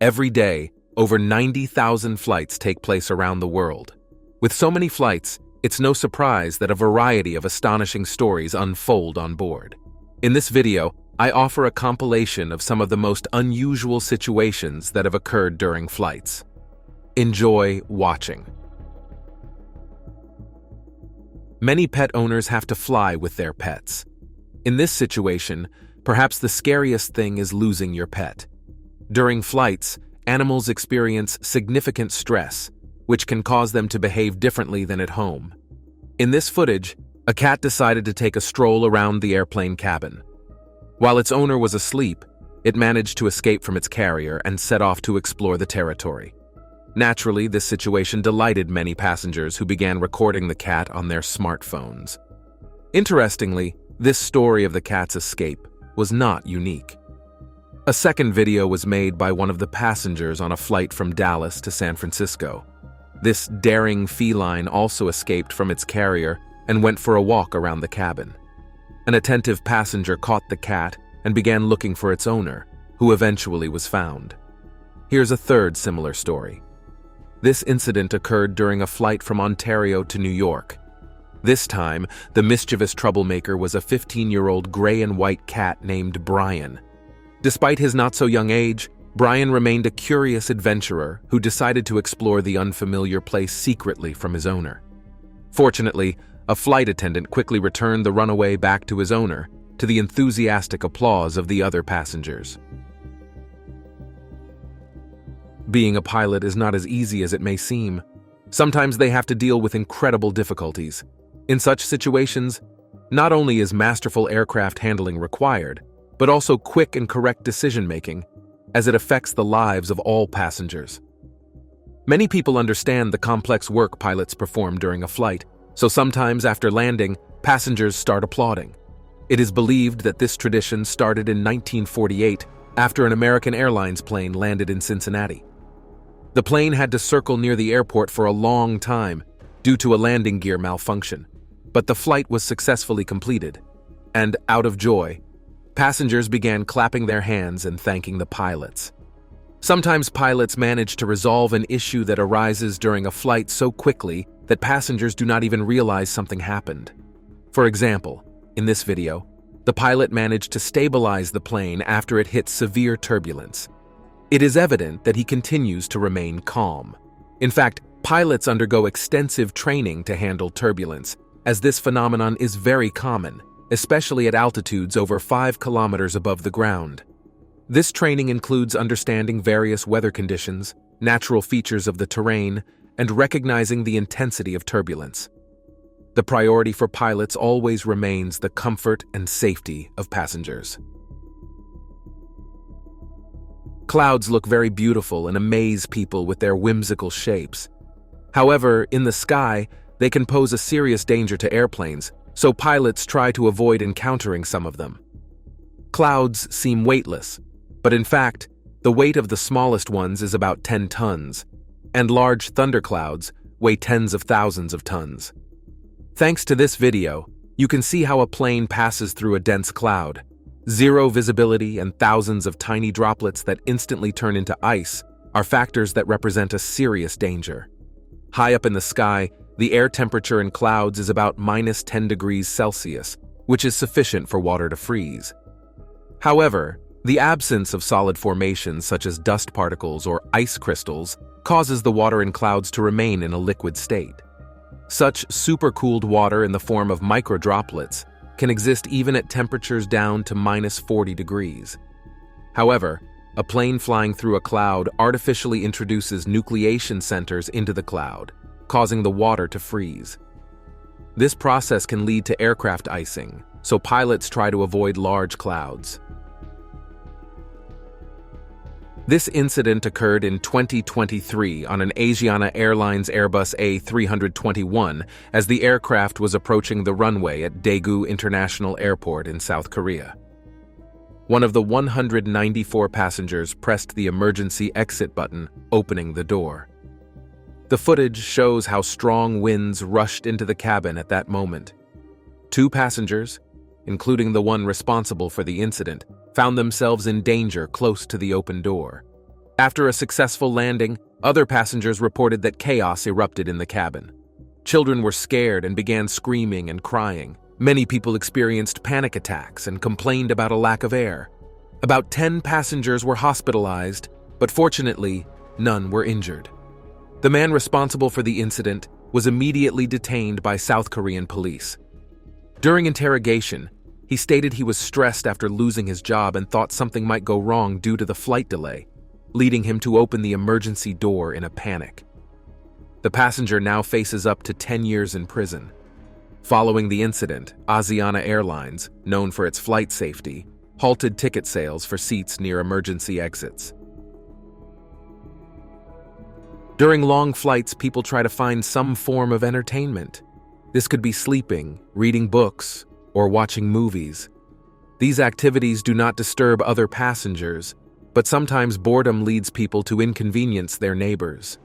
Every day, over 90,000 flights take place around the world. With so many flights, it's no surprise that a variety of astonishing stories unfold on board. In this video, I offer a compilation of some of the most unusual situations that have occurred during flights. Enjoy watching. Many pet owners have to fly with their pets. In this situation, perhaps the scariest thing is losing your pet. During flights, animals experience significant stress, which can cause them to behave differently than at home. In this footage, a cat decided to take a stroll around the airplane cabin. While its owner was asleep, it managed to escape from its carrier and set off to explore the territory. Naturally, this situation delighted many passengers who began recording the cat on their smartphones. Interestingly, this story of the cat's escape was not unique. A second video was made by one of the passengers on a flight from Dallas to San Francisco. This daring feline also escaped from its carrier and went for a walk around the cabin. An attentive passenger caught the cat and began looking for its owner, who eventually was found. Here's a third similar story. This incident occurred during a flight from Ontario to New York. This time, the mischievous troublemaker was a 15-year-old gray and white cat named Brian. Despite his not-so-young age, Brian remained a curious adventurer who decided to explore the unfamiliar place secretly from his owner. Fortunately, a flight attendant quickly returned the runaway back to his owner, to the enthusiastic applause of the other passengers. Being a pilot is not as easy as it may seem. Sometimes they have to deal with incredible difficulties. In such situations, not only is masterful aircraft handling required, but also quick and correct decision-making, as it affects the lives of all passengers. Many people understand the complex work pilots perform during a flight, so sometimes after landing, passengers start applauding. It is believed that this tradition started in 1948 after an American Airlines plane landed in Cincinnati. The plane had to circle near the airport for a long time due to a landing gear malfunction, but the flight was successfully completed, and out of joy, passengers began clapping their hands and thanking the pilots. Sometimes pilots manage to resolve an issue that arises during a flight so quickly that passengers do not even realize something happened. For example, in this video, the pilot managed to stabilize the plane after it hit severe turbulence. It is evident that he continues to remain calm. In fact, pilots undergo extensive training to handle turbulence, as this phenomenon is very common, especially at altitudes over 5 kilometers above the ground. This training includes understanding various weather conditions, natural features of the terrain, and recognizing the intensity of turbulence. The priority for pilots always remains the comfort and safety of passengers. Clouds look very beautiful and amaze people with their whimsical shapes. However, in the sky, they can pose a serious danger to airplanes, so pilots try to avoid encountering some of them. Clouds seem weightless, but in fact, the weight of the smallest ones is about 10 tons, and large thunderclouds weigh tens of thousands of tons. Thanks to this video, you can see how a plane passes through a dense cloud. Zero visibility and thousands of tiny droplets that instantly turn into ice are factors that represent a serious danger. High up in the sky, the air temperature in clouds is about -10 degrees Celsius, which is sufficient for water to freeze. However, the absence of solid formations such as dust particles or ice crystals causes the water in clouds to remain in a liquid state. Such supercooled water in the form of microdroplets can exist even at temperatures down to -40 degrees. However, a plane flying through a cloud artificially introduces nucleation centers into the cloud, causing the water to freeze. This process can lead to aircraft icing, so pilots try to avoid large clouds. This incident occurred in 2023 on an Asiana Airlines Airbus A321 as the aircraft was approaching the runway at Daegu International Airport in South Korea. One of the 194 passengers pressed the emergency exit button, opening the door. The footage shows how strong winds rushed into the cabin at that moment. 2 passengers, including the one responsible for the incident, found themselves in danger close to the open door. After a successful landing, other passengers reported that chaos erupted in the cabin. Children were scared and began screaming and crying. Many people experienced panic attacks and complained about a lack of air. About 10 passengers were hospitalized, but fortunately, none were injured. The man responsible for the incident was immediately detained by South Korean police. During interrogation, he stated he was stressed after losing his job and thought something might go wrong due to the flight delay, leading him to open the emergency door in a panic. The passenger now faces up to 10 years in prison. Following the incident, Asiana Airlines, known for its flight safety, halted ticket sales for seats near emergency exits. During long flights, people try to find some form of entertainment. This could be sleeping, reading books, or watching movies. These activities do not disturb other passengers, but sometimes boredom leads people to inconvenience their neighbors.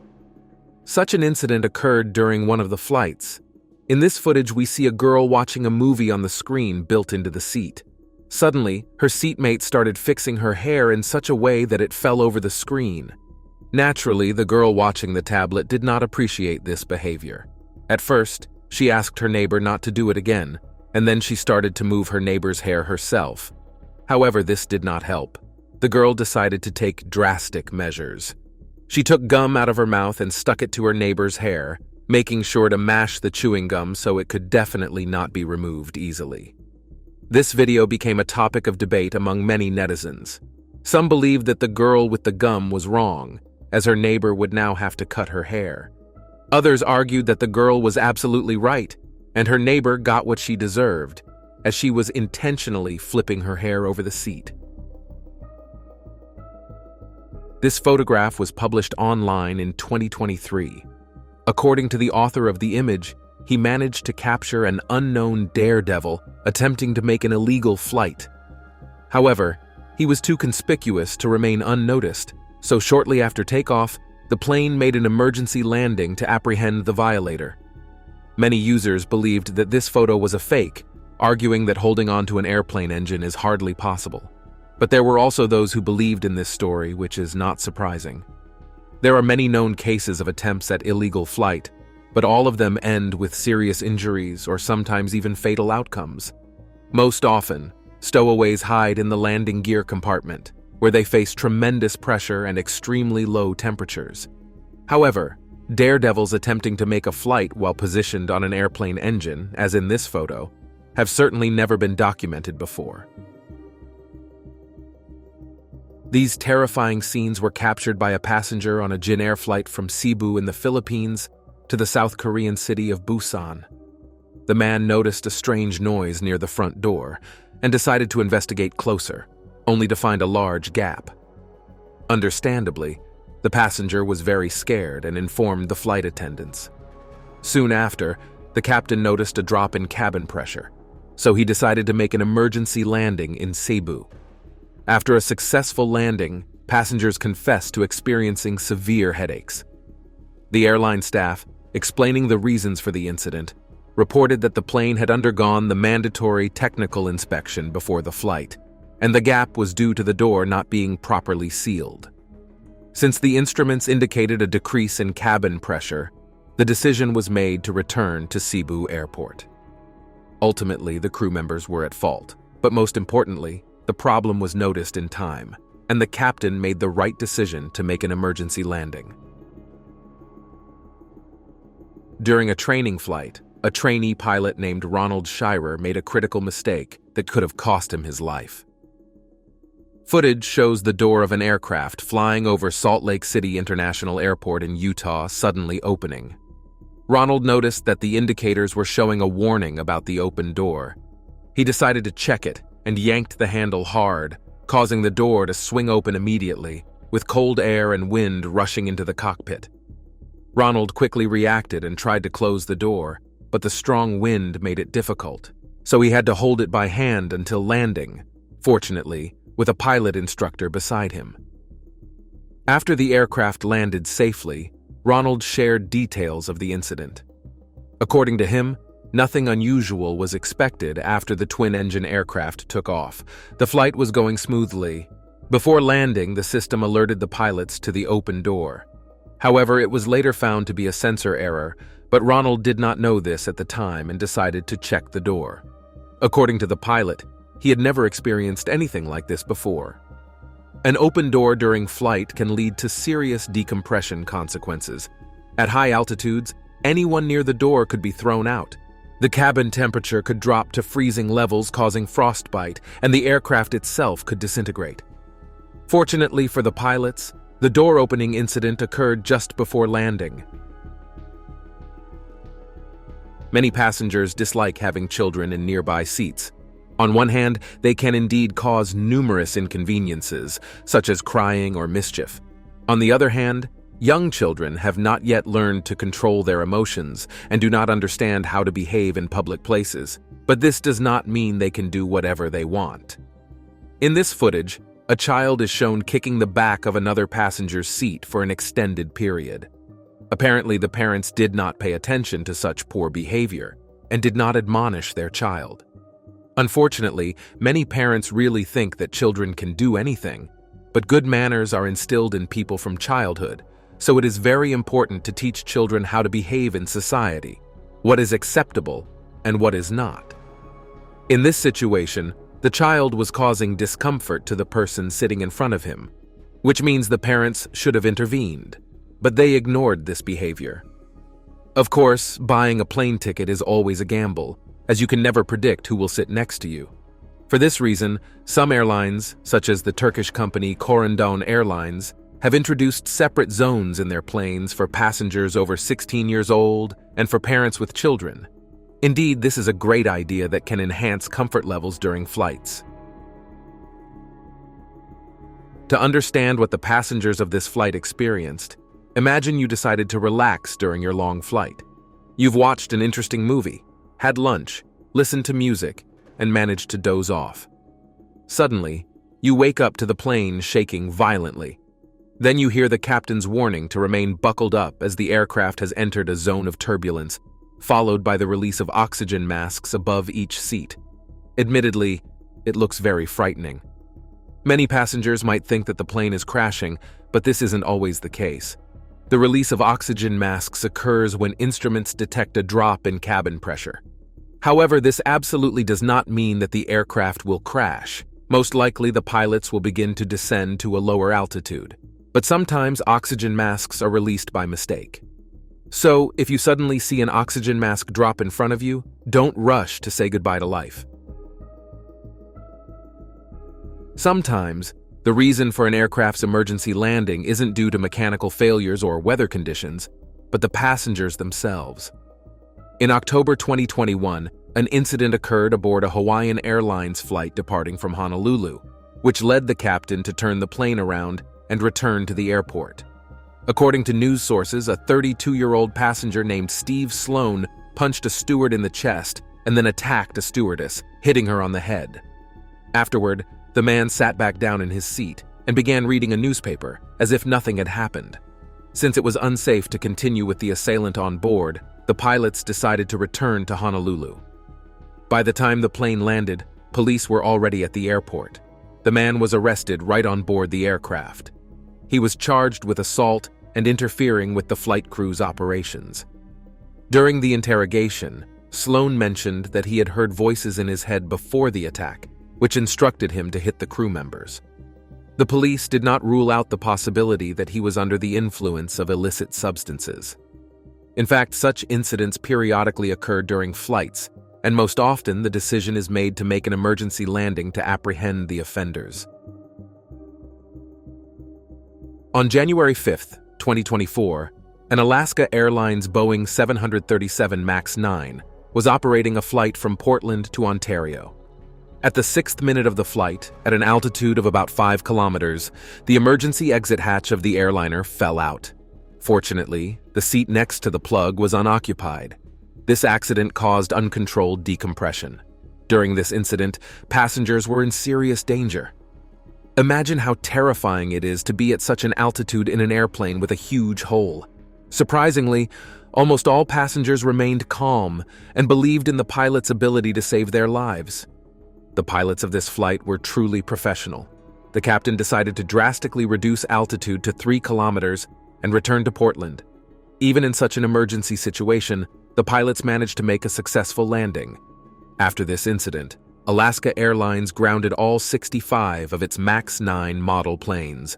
Such an incident occurred during one of the flights. In this footage, we see a girl watching a movie on the screen built into the seat. Suddenly, her seatmate started fixing her hair in such a way that it fell over the screen. Naturally, the girl watching the tablet did not appreciate this behavior. At first, she asked her neighbor not to do it again, and then she started to move her neighbor's hair herself. However, this did not help. The girl decided to take drastic measures. She took gum out of her mouth and stuck it to her neighbor's hair, making sure to mash the chewing gum so it could definitely not be removed easily. This video became a topic of debate among many netizens. Some believed that the girl with the gum was wrong, as her neighbor would now have to cut her hair. Others argued that the girl was absolutely right, and her neighbor got what she deserved, as she was intentionally flipping her hair over the seat. This photograph was published online in 2023. According to the author of the image, he managed to capture an unknown daredevil attempting to make an illegal flight. However, he was too conspicuous to remain unnoticed, so shortly after takeoff, the plane made an emergency landing to apprehend the violator. Many users believed that this photo was a fake, arguing that holding onto an airplane engine is hardly possible. But there were also those who believed in this story, which is not surprising. There are many known cases of attempts at illegal flight, but all of them end with serious injuries or sometimes even fatal outcomes. Most often, stowaways hide in the landing gear compartment, where they face tremendous pressure and extremely low temperatures. However, daredevils attempting to make a flight while positioned on an airplane engine, as in this photo, have certainly never been documented before. These terrifying scenes were captured by a passenger on a Jin Air flight from Cebu in the Philippines to the South Korean city of Busan. The man noticed a strange noise near the front door and decided to investigate closer, only to find a large gap. Understandably, the passenger was very scared and informed the flight attendants. Soon after, the captain noticed a drop in cabin pressure, so he decided to make an emergency landing in Cebu. After a successful landing, passengers confessed to experiencing severe headaches. The airline staff, explaining the reasons for the incident, reported that the plane had undergone the mandatory technical inspection before the flight, and the gap was due to the door not being properly sealed. Since the instruments indicated a decrease in cabin pressure, the decision was made to return to Cebu Airport. Ultimately, the crew members were at fault, but most importantly, the problem was noticed in time, and the captain made the right decision to make an emergency landing. During a training flight, a trainee pilot named Ronald Shirer made a critical mistake that could have cost him his life. Footage shows the door of an aircraft flying over Salt Lake City International Airport in Utah suddenly opening. Ronald noticed that the indicators were showing a warning about the open door. He decided to check it and yanked the handle hard, causing the door to swing open immediately, with cold air and wind rushing into the cockpit. Ronald quickly reacted and tried to close the door, but the strong wind made it difficult, so he had to hold it by hand until landing, fortunately, with a pilot instructor beside him. After the aircraft landed safely, Ronald shared details of the incident. According to him, nothing unusual was expected after the twin-engine aircraft took off. The flight was going smoothly, Before landing, the system alerted the pilots to the open door. However, it was later found to be a sensor error, but Ronald did not know this at the time and decided to check the door. According to the pilot, he had never experienced anything like this before. An open door during flight can lead to serious decompression consequences. At high altitudes, anyone near the door could be thrown out. The cabin temperature could drop to freezing levels, causing frostbite, and the aircraft itself could disintegrate. Fortunately for the pilots, the door opening incident occurred just before landing. Many passengers dislike having children in nearby seats. On one hand, they can indeed cause numerous inconveniences, such as crying or mischief. On the other hand, young children have not yet learned to control their emotions and do not understand how to behave in public places, but this does not mean they can do whatever they want. In this footage, a child is shown kicking the back of another passenger's seat for an extended period. Apparently, the parents did not pay attention to such poor behavior and did not admonish their child. Unfortunately, many parents really think that children can do anything, but good manners are instilled in people from childhood, so it is very important to teach children how to behave in society, what is acceptable and what is not. In this situation, the child was causing discomfort to the person sitting in front of him, which means the parents should have intervened, but they ignored this behavior. Of course, buying a plane ticket is always a gamble, as you can never predict who will sit next to you. For this reason, some airlines, such as the Turkish company Corendon Airlines, have introduced separate zones in their planes for passengers over 16 years old and for parents with children. Indeed, this is a great idea that can enhance comfort levels during flights. To understand what the passengers of this flight experienced, imagine you decided to relax during your long flight. You've watched an interesting movie, had lunch, listened to music, and managed to doze off. Suddenly, you wake up to the plane shaking violently. Then you hear the captain's warning to remain buckled up as the aircraft has entered a zone of turbulence, followed by the release of oxygen masks above each seat. Admittedly, it looks very frightening. Many passengers might think that the plane is crashing, but this isn't always the case. The release of oxygen masks occurs when instruments detect a drop in cabin pressure. However, this absolutely does not mean that the aircraft will crash. Most likely, the pilots will begin to descend to a lower altitude. But sometimes oxygen masks are released by mistake. So, if you suddenly see an oxygen mask drop in front of you, don't rush to say goodbye to life. Sometimes, the reason for an aircraft's emergency landing isn't due to mechanical failures or weather conditions, but the passengers themselves. In October 2021, an incident occurred aboard a Hawaiian Airlines flight departing from Honolulu, which led the captain to turn the plane around and return to the airport. According to news sources, a 32-year-old passenger named Steve Sloan punched a steward in the chest and then attacked a stewardess, hitting her on the head. Afterward, the man sat back down in his seat and began reading a newspaper, as if nothing had happened. Since it was unsafe to continue with the assailant on board, the pilots decided to return to Honolulu. By the time the plane landed, police were already at the airport. The man was arrested right on board the aircraft. He was charged with assault and interfering with the flight crew's operations. During the interrogation, Sloan mentioned that he had heard voices in his head before the attack, which instructed him to hit the crew members. The police did not rule out the possibility that he was under the influence of illicit substances. In fact, such incidents periodically occur during flights, and most often the decision is made to make an emergency landing to apprehend the offenders. On January 5, 2024, an Alaska Airlines Boeing 737 MAX 9 was operating a flight from Portland to Ontario. At the 6th minute of the flight, at an altitude of about 5 kilometers, the emergency exit hatch of the airliner fell out. Fortunately, the seat next to the plug was unoccupied. This accident caused uncontrolled decompression. During this incident, passengers were in serious danger. Imagine how terrifying it is to be at such an altitude in an airplane with a huge hole. Surprisingly, almost all passengers remained calm and believed in the pilot's ability to save their lives. The pilots of this flight were truly professional. the captain decided to drastically reduce altitude to 3 kilometers and return to Portland. Even in such an emergency situation, the pilots managed to make a successful landing. After this incident, Alaska Airlines grounded all 65 of its MAX 9 model planes.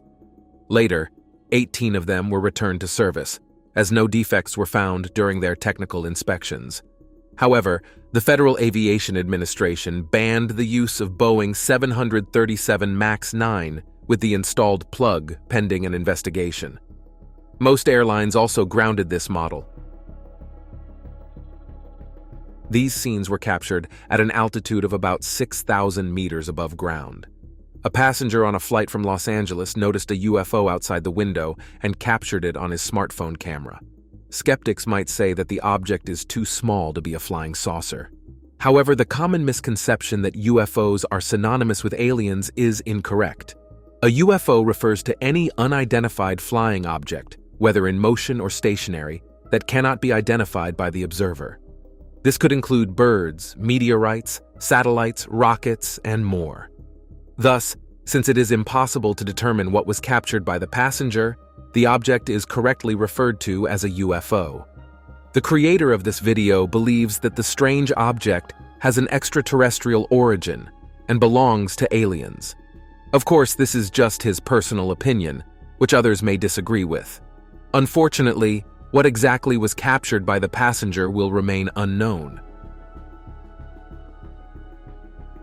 Later, 18 of them were returned to service, as no defects were found during their technical inspections. However, the Federal Aviation Administration banned the use of Boeing 737 MAX 9 with the installed plug pending an investigation. Most airlines also grounded this model. These scenes were captured at an altitude of about 6,000 meters above ground. A passenger on a flight from Los Angeles noticed a UFO outside the window and captured it on his smartphone camera. Skeptics might say that the object is too small to be a flying saucer. However, the common misconception that UFOs are synonymous with aliens is incorrect. A UFO refers to any unidentified flying object, whether in motion or stationary, that cannot be identified by the observer. This could include birds, meteorites, satellites, rockets, and more. Thus, since it is impossible to determine what was captured by the passenger, the object is correctly referred to as a UFO. The creator of this video believes that the strange object has an extraterrestrial origin and belongs to aliens. Of course, this is just his personal opinion, which others may disagree with. Unfortunately, what exactly was captured by the passenger will remain unknown.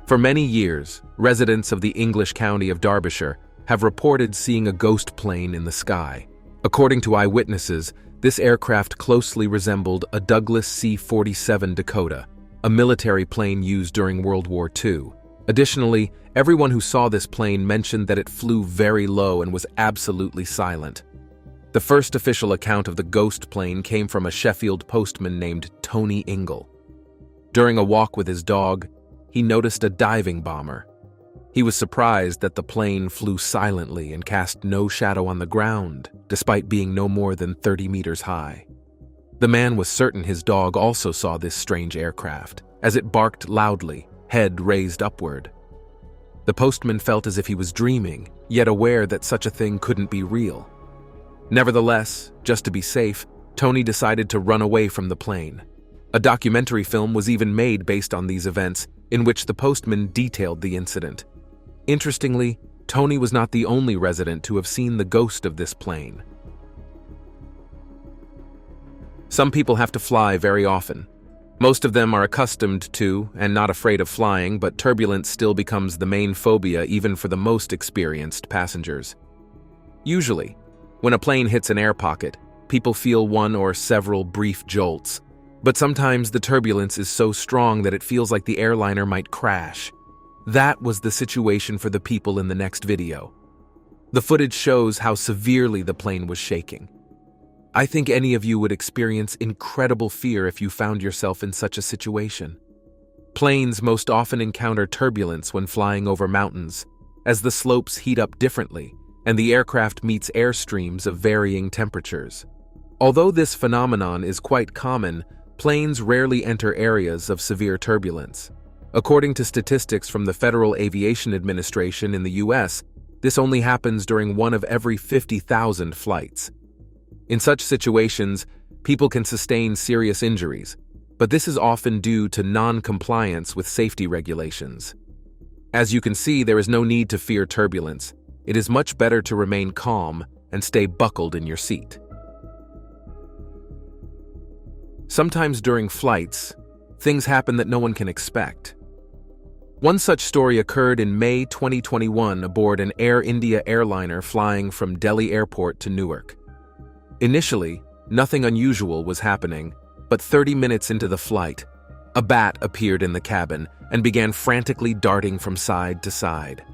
For many years, residents of the English county of Derbyshire have reported seeing a ghost plane in the sky. According to eyewitnesses, this aircraft closely resembled a Douglas C-47 Dakota, a military plane used during World War II. Additionally, everyone who saw this plane mentioned that it flew very low and was absolutely silent. The first official account of the ghost plane came from a Sheffield postman named Tony Ingle. During a walk with his dog, he noticed a diving bomber. He was surprised that the plane flew silently and cast no shadow on the ground, despite being no more than 30 meters high. The man was certain his dog also saw this strange aircraft, as it barked loudly, head raised upward. The postman felt as if he was dreaming, yet aware that such a thing couldn't be real. Nevertheless, just to be safe, Tony decided to run away from the plane. A documentary film was even made based on these events, in which the postman detailed the incident. Interestingly, Tony was not the only resident to have seen the ghost of this plane. Some people have to fly very often. Most of them are accustomed to and not afraid of flying, but turbulence still becomes the main phobia even for the most experienced passengers. Usually, when a plane hits an air pocket, people feel one or several brief jolts, but sometimes the turbulence is so strong that it feels like the airliner might crash. That was the situation for the people in the next video. The footage shows how severely the plane was shaking. I think any of you would experience incredible fear if you found yourself in such a situation. Planes most often encounter turbulence when flying over mountains, as the slopes heat up differently and the aircraft meets airstreams of varying temperatures. Although this phenomenon is quite common, planes rarely enter areas of severe turbulence. According to statistics from the Federal Aviation Administration in the US, this only happens during one of every 50,000 flights. In such situations, people can sustain serious injuries, but this is often due to non-compliance with safety regulations. As you can see, there is no need to fear turbulence. It is much better to remain calm and stay buckled in your seat. Sometimes during flights, things happen that no one can expect. One such story occurred in May 2021 aboard an Air India airliner flying from Delhi Airport to Newark. Initially, nothing unusual was happening, but 30 minutes into the flight, a bat appeared in the cabin and began frantically darting from side to side.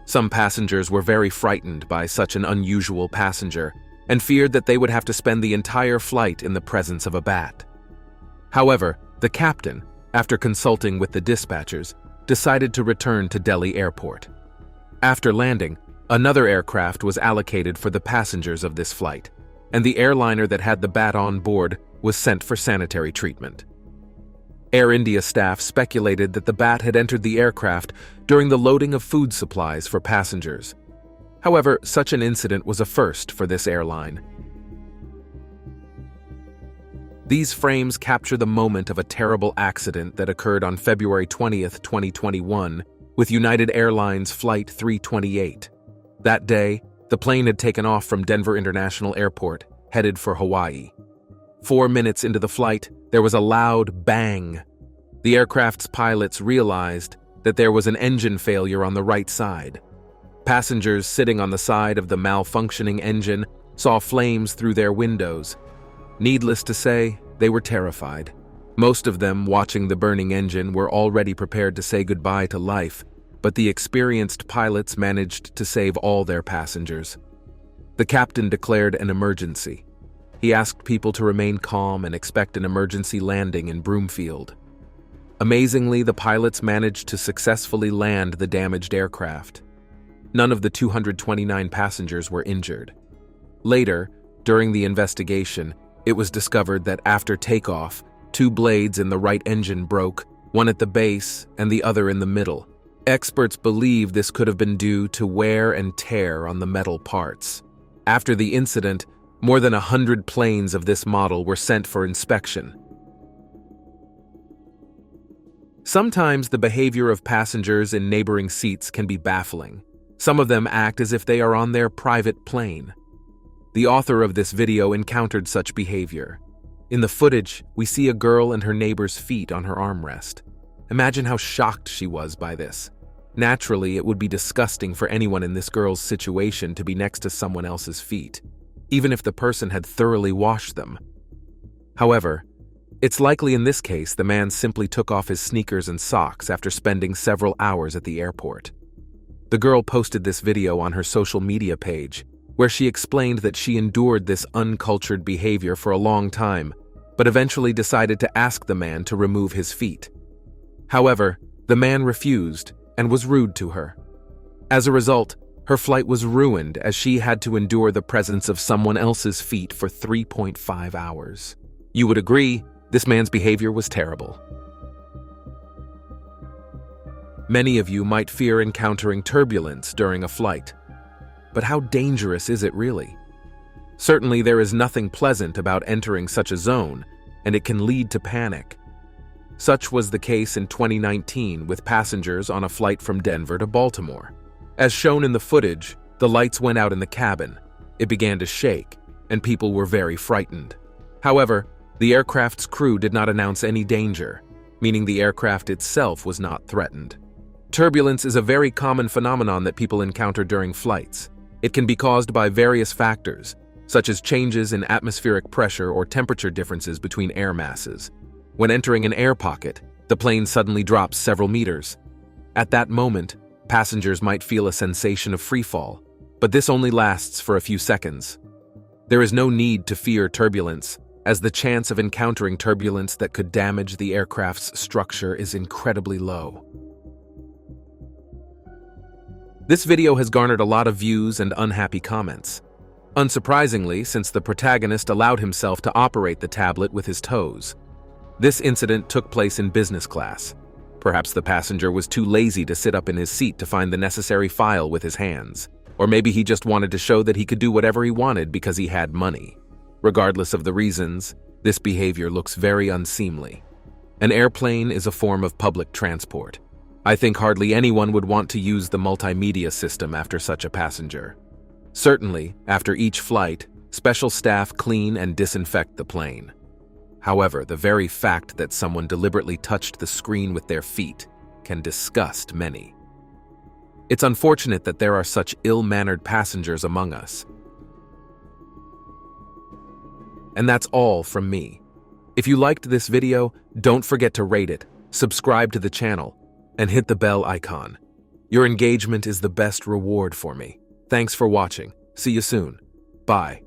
Some passengers were very frightened by such an unusual passenger and feared that they would have to spend the entire flight in the presence of a bat. However, the captain, after consulting with the dispatchers, decided to return to Delhi Airport. After landing, another aircraft was allocated for the passengers of this flight, and the airliner that had the bat on board was sent for sanitary treatment. Air India staff speculated that the bat had entered the aircraft during the loading of food supplies for passengers. However, such an incident was a first for this airline. These frames capture the moment of a terrible accident that occurred on February 20th, 2021, with United Airlines Flight 328. That day, the plane had taken off from Denver International Airport, headed for Hawaii. 4 minutes into the flight, there was a loud bang. The aircraft's pilots realized that there was an engine failure on the right side. Passengers sitting on the side of the malfunctioning engine saw flames through their windows. Needless to say, they were terrified. Most of them, watching the burning engine, were already prepared to say goodbye to life, but the experienced pilots managed to save all their passengers. The captain declared an emergency. He asked people to remain calm and expect an emergency landing in Broomfield. Amazingly, the pilots managed to successfully land the damaged aircraft. None of the 229 passengers were injured. Later, during the investigation, it was discovered that after takeoff, 2 blades in the right engine broke, one at the base and the other in the middle. Experts believe this could have been due to wear and tear on the metal parts. After the incident, more than 100 planes of this model were sent for inspection. Sometimes the behavior of passengers in neighboring seats can be baffling. Some of them act as if they are on their private plane. The author of this video encountered such behavior. In the footage, we see a girl and her neighbor's feet on her armrest. Imagine how shocked she was by this. Naturally, it would be disgusting for anyone in this girl's situation to be next to someone else's feet, even if the person had thoroughly washed them. However, it's likely in this case the man simply took off his sneakers and socks after spending several hours at the airport. The girl posted this video on her social media page, where she explained that she endured this uncultured behavior for a long time, but eventually decided to ask the man to remove his feet. However, the man refused and was rude to her. As a result, her flight was ruined as she had to endure the presence of someone else's feet for 3.5 hours. You would agree, this man's behavior was terrible. Many of you might fear encountering turbulence during a flight. But how dangerous is it really? Certainly there is nothing pleasant about entering such a zone, and it can lead to panic. Such was the case in 2019 with passengers on a flight from Denver to Baltimore. As shown in the footage, the lights went out in the cabin, it began to shake, and people were very frightened. However, the aircraft's crew did not announce any danger, meaning the aircraft itself was not threatened. Turbulence is a very common phenomenon that people encounter during flights. It can be caused by various factors, such as changes in atmospheric pressure or temperature differences between air masses. When entering an air pocket, the plane suddenly drops several meters. At that moment, passengers might feel a sensation of freefall, but this only lasts for a few seconds. There is no need to fear turbulence, as the chance of encountering turbulence that could damage the aircraft's structure is incredibly low. This video has garnered a lot of views and unhappy comments. Unsurprisingly, since the protagonist allowed himself to operate the tablet with his toes. This incident took place in business class. Perhaps the passenger was too lazy to sit up in his seat to find the necessary file with his hands. Or maybe he just wanted to show that he could do whatever he wanted because he had money. Regardless of the reasons, this behavior looks very unseemly. An airplane is a form of public transport. I think hardly anyone would want to use the multimedia system after such a passenger. Certainly, after each flight, special staff clean and disinfect the plane. However, the very fact that someone deliberately touched the screen with their feet can disgust many. It's unfortunate that there are such ill-mannered passengers among us. And that's all from me. If you liked this video, don't forget to rate it, subscribe to the channel, and hit the bell icon. Your engagement is the best reward for me. Thanks for watching. See you soon. Bye.